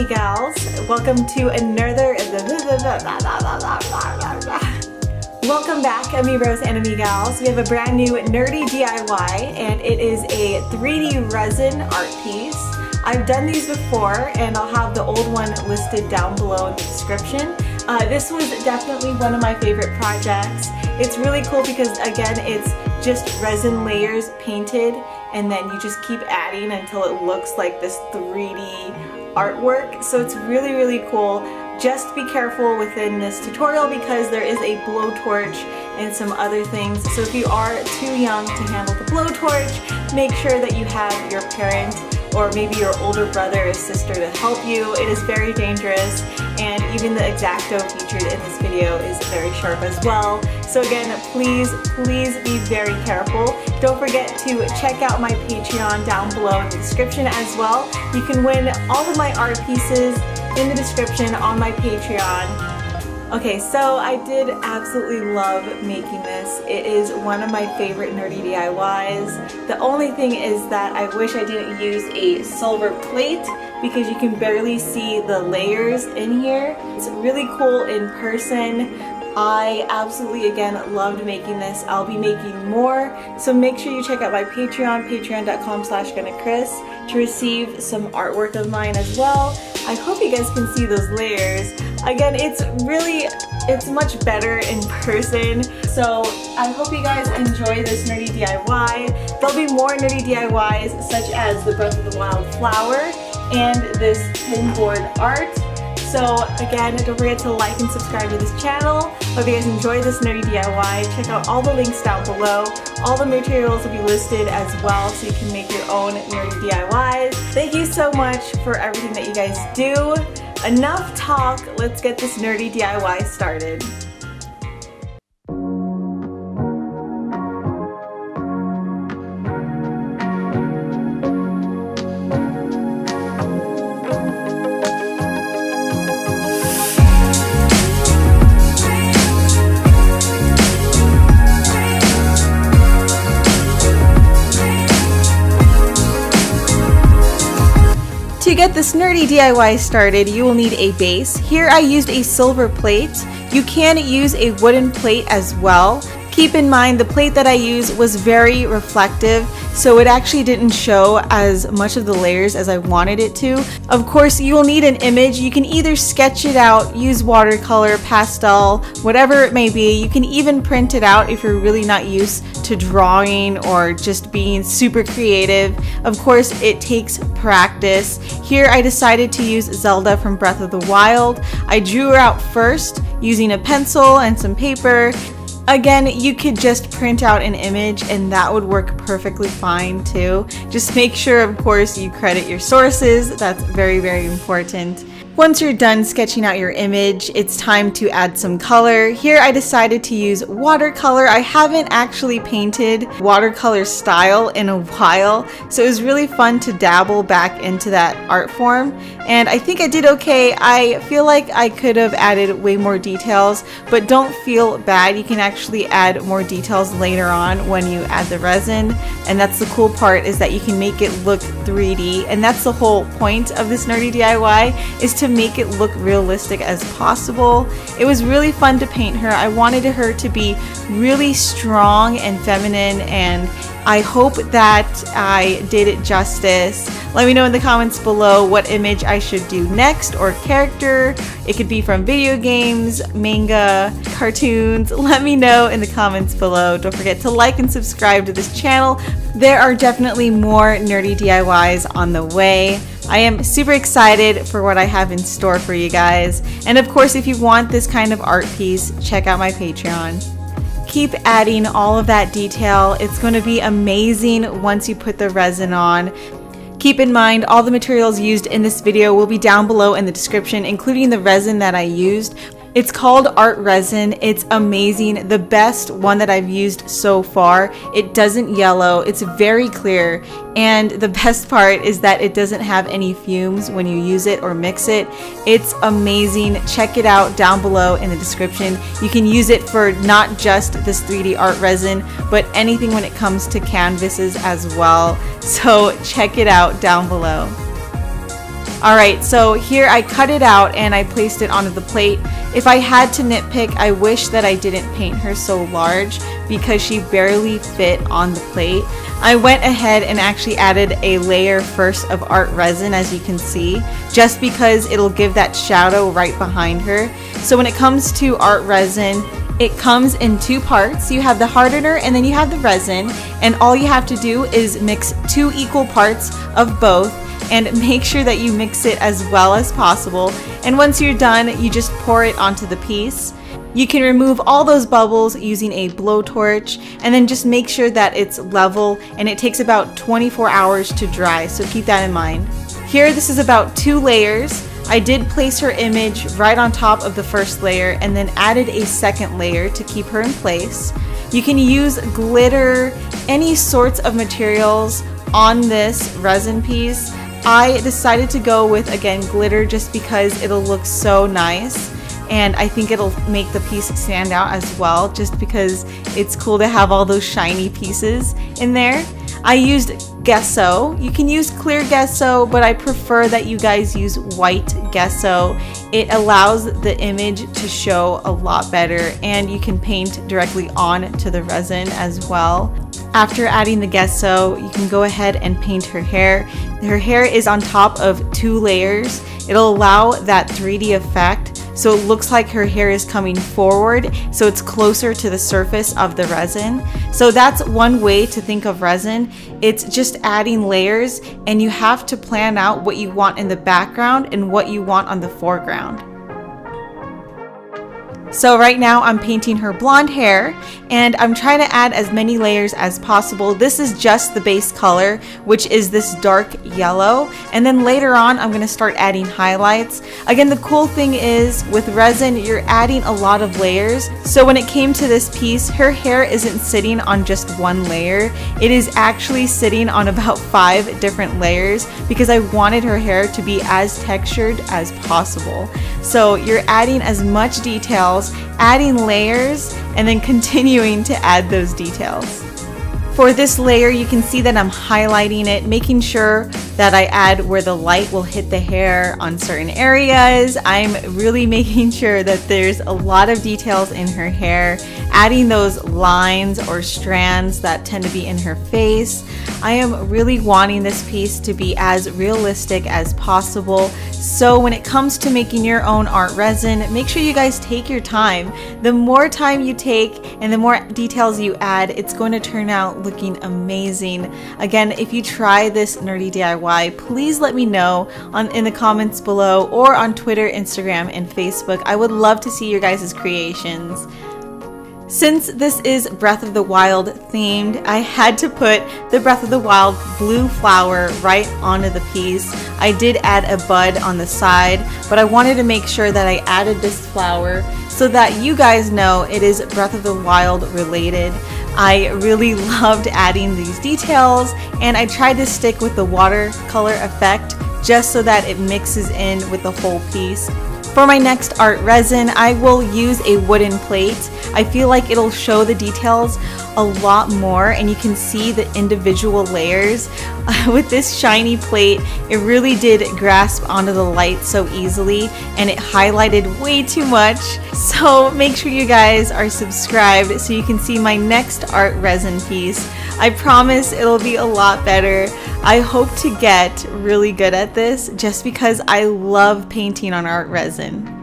AMIIGALs. Welcome to another Welcome back, AMIIBROs and AMIIGALs. We have a brand new nerdy DIY and it is a 3D resin art piece. I've done these before and I'll have the old one listed down below in the description. This was definitely one of my favorite projects. It's really cool because again it's just resin layers painted and then you just keep adding until it looks like this 3D artwork. So it's really, really cool. Just be careful within this tutorial because there is a blowtorch and some other things. So if you are too young to handle the blowtorch, make sure that you have your parent or maybe your older brother or sister to help you. It is very dangerous, and even the Exacto featured in this video is very sharp as well. So again, please be very careful. Don't forget to check out my Patreon down below in the description as well. You can win all of my art pieces in the description on my Patreon. Okay, so I did absolutely love making this. It is one of my favorite nerdy DIYs. The only thing is that I wish I didn't use a silver plate because you can barely see the layers in here. It's really cool in person. I absolutely, again, loved making this. I'll be making more, so make sure you check out my Patreon, patreon.com/GandaKris, to receive some artwork of mine as well. I hope you guys can see those layers. Again, it's much better in person, so I hope you guys enjoy this nerdy DIY. There'll be more nerdy DIYs such as the Breath of the Wild flower and this pinboard art. So again, don't forget to like and subscribe to this channel. Hope you guys enjoy this nerdy DIY. Check out all the links down below. All the materials will be listed as well so you can make your own nerdy DIYs. Thank you so much for everything that you guys do. Enough talk, let's get this nerdy DIY started. To get this nerdy DIY started, you will need a base. Here I used a silver plate. You can use a wooden plate as well. Keep in mind the plate that I used was very reflective, so it actually didn't show as much of the layers as I wanted it to. Of course, you will need an image. You can either sketch it out, use watercolor, pastel, whatever it may be. You can even print it out if you're really not used to drawing or just being super creative. Of course, it takes practice. Here I decided to use Zelda from Breath of the Wild. I drew her out first using a pencil and some paper. Again, you could just print out an image and that would work perfectly fine too. Just make sure, of course, you credit your sources. That's very, very important. Once you're done sketching out your image, it's time to add some color. Here I decided to use watercolor. I haven't actually painted watercolor style in a while, so it was really fun to dabble back into that art form. And I think I did okay. I feel like I could have added way more details, but don't feel bad. You can actually add more details later on when you add the resin. And that's the cool part, is that you can make it look 3D. And that's the whole point of this nerdy DIY, is to make it look realistic as possible. It was really fun to paint her. I wanted her to be really strong and feminine, and I hope that I did it justice. Let me know in the comments below what image I should do next, or character. It could be from video games, manga, cartoons. Let me know in the comments below. Don't forget to like and subscribe to this channel. There are definitely more nerdy DIYs on the way. I am super excited for what I have in store for you guys. And of course, if you want this kind of art piece, check out my Patreon. Keep adding all of that detail. It's going to be amazing once you put the resin on. Keep in mind, all the materials used in this video will be down below in the description, including the resin that I used. It's called Art Resin. It's amazing. The best one that I've used so far. It doesn't yellow. It's very clear. And the best part is that it doesn't have any fumes when you use it or mix it. It's amazing. Check it out down below in the description. You can use it for not just this 3D art resin, but anything when it comes to canvases as well. So check it out down below. Alright, so here I cut it out and I placed it onto the plate. If I had to nitpick, I wish that I didn't paint her so large because she barely fit on the plate. I went ahead and actually added a layer first of art resin, as you can see, just because it'll give that shadow right behind her. So when it comes to art resin, it comes in two parts. You have the hardener and then you have the resin, and all you have to do is mix 2 equal parts of both and make sure that you mix it as well as possible. And once you're done, you just pour it onto the piece. You can remove all those bubbles using a blowtorch, and then just make sure that it's level, and it takes about 24 hours to dry, so keep that in mind. Here, this is about 2 layers. I did place her image right on top of the first layer and then added a second layer to keep her in place. You can use glitter, any sorts of materials on this resin piece. I decided to go with, again, glitter just because it'll look so nice, and I think it'll make the piece stand out as well, just because it's cool to have all those shiny pieces in there. I used Gesso. You can use clear Gesso, but I prefer that you guys use white Gesso. It allows the image to show a lot better, and you can paint directly on to the resin as well. After adding the Gesso, you can go ahead and paint her hair. Her hair is on top of 2 layers. It'll allow that 3D effect, so it looks like her hair is coming forward, so it's closer to the surface of the resin. So that's one way to think of resin. It's just adding layers, and you have to plan out what you want in the background and what you want on the foreground. So right now I'm painting her blonde hair, and I'm trying to add as many layers as possible. This is just the base color, which is this dark yellow, and then later on I'm going to start adding highlights. Again, the cool thing is with resin, you're adding a lot of layers. So when it came to this piece, her hair isn't sitting on just 1 layer. It is actually sitting on about 5 different layers because I wanted her hair to be as textured as possible. So you're adding as much details, adding layers, and then continuing to add those details. For this layer, you can see that I'm highlighting it, making sure that I add where the light will hit the hair on certain areas. I'm really making sure that there's a lot of details in her hair, adding those lines or strands that tend to be in her face. I am really wanting this piece to be as realistic as possible. So when it comes to making your own art resin, make sure you guys take your time. The more time you take and the more details you add, it's going to turn out looking amazing. Again, if you try this nerdy DIY, please let me know in the comments below or on Twitter, Instagram, and Facebook. I would love to see your guys' creations. Since this is Breath of the Wild themed, I had to put the Breath of the Wild blue flower right onto the piece. I did add a bud on the side, but I wanted to make sure that I added this flower so that you guys know it is Breath of the Wild related. I really loved adding these details, and I tried to stick with the watercolor effect just so that it mixes in with the whole piece. For my next art resin, I will use a wooden plate. I feel like it'll show the details a lot more, and you can see the individual layers. With this shiny plate, it really did grasp onto the light so easily, and it highlighted way too much. So make sure you guys are subscribed so you can see my next art resin piece. I promise it'll be a lot better. I hope to get really good at this just because I love painting on art resin.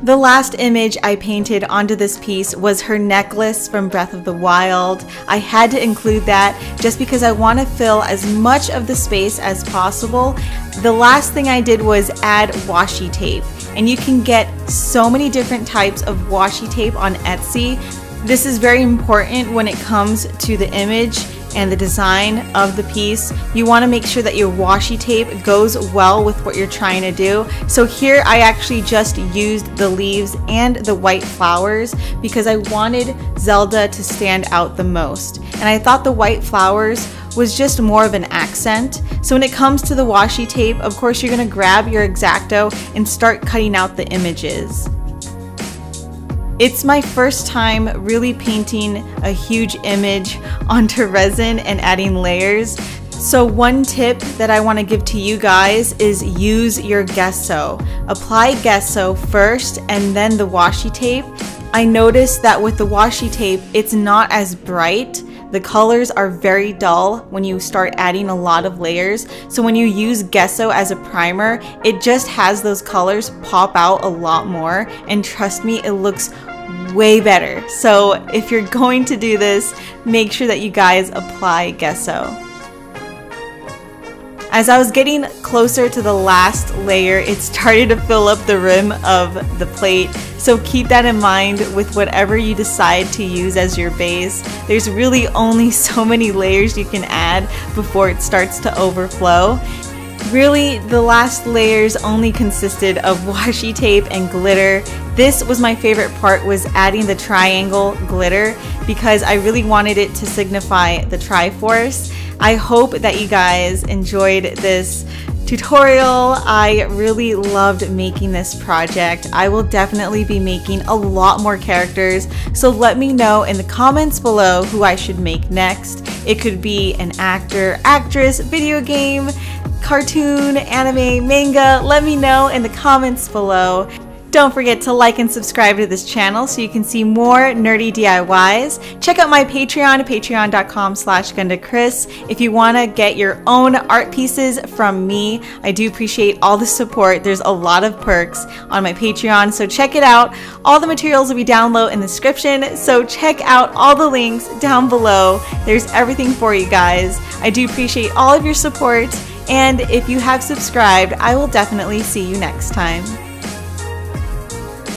The last image I painted onto this piece was her necklace from Breath of the Wild. I had to include that just because I want to fill as much of the space as possible. The last thing I did was add washi tape, and you can get so many different types of washi tape on Etsy. This is very important when it comes to the image and the design of the piece. You want to make sure that your washi tape goes well with what you're trying to do. So here I actually just used the leaves and the white flowers because I wanted Zelda to stand out the most. And I thought the white flowers was just more of an accent. So when it comes to the washi tape, of course you're going to grab your Exacto and start cutting out the images. It's my first time really painting a huge image onto resin and adding layers. So one tip that I want to give to you guys is use your gesso. Apply gesso first and then the washi tape. I noticed that with the washi tape, it's not as bright. The colors are very dull when you start adding a lot of layers. So when you use gesso as a primer, it just has those colors pop out a lot more. And trust me, it looks way better. So if you're going to do this, make sure that you guys apply gesso. As I was getting closer to the last layer, it started to fill up the rim of the plate. So keep that in mind with whatever you decide to use as your base. There's really only so many layers you can add before it starts to overflow. Really, the last layers only consisted of washi tape and glitter. This was my favorite part, was adding the triangle glitter because I really wanted it to signify the Triforce. I hope that you guys enjoyed this tutorial. I really loved making this project. I will definitely be making a lot more characters, so let me know in the comments below who I should make next. It could be an actor, actress, video game, cartoon, anime, manga. Let me know in the comments below. Don't forget to like and subscribe to this channel so you can see more nerdy DIYs. Check out my Patreon, patreon.com/MissGandaKris, if you want to get your own art pieces from me. I do appreciate all the support. There's a lot of perks on my Patreon, so check it out. All the materials will be down low in the description, so check out all the links down below. There's everything for you guys. I do appreciate all of your support, and if you have subscribed, I will definitely see you next time.